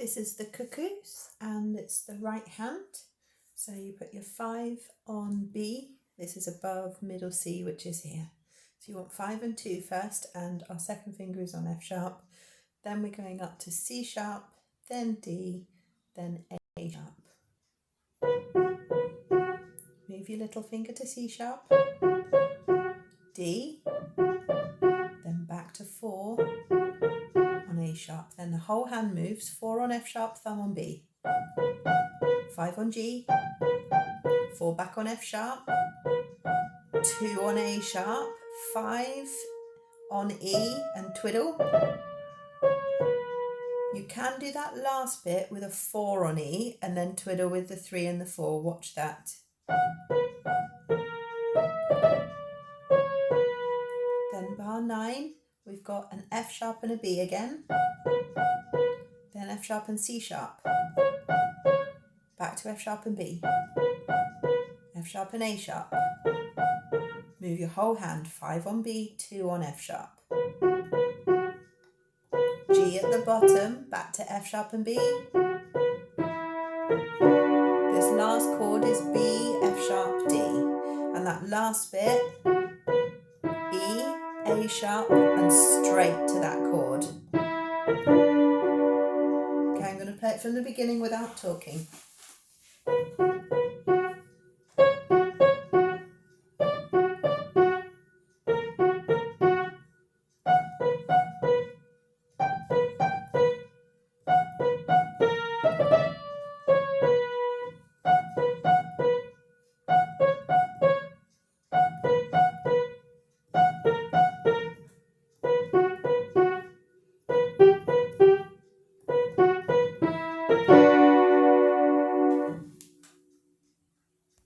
This is the Coucous and it's the right hand. So you put your 5 on B. This is above middle C, which is here. So you want 5 and 2 first, and our second finger is on F sharp. Then we're going up to C sharp, then D, then A sharp. Move your little finger to C sharp, D, then back to 4 on A sharp. Then the whole hand moves, 4 on F sharp, thumb on B, 5 on G, 4 back on F sharp, 2 on A sharp, 5 on E and twiddle. You can do that last bit with a 4 on E and then twiddle with the 3 and the 4. Watch that. Then bar 9, we've got an F sharp and a B again. Then F sharp and C sharp. Back to F sharp and B. F sharp and A sharp. Move your whole hand, 5 on B, 2 on F sharp. G at the bottom, back to F sharp and B. This last chord is B, F sharp, D. And that last bit, E, A sharp, and straight to that chord. Okay, I'm going to play it from the beginning without talking.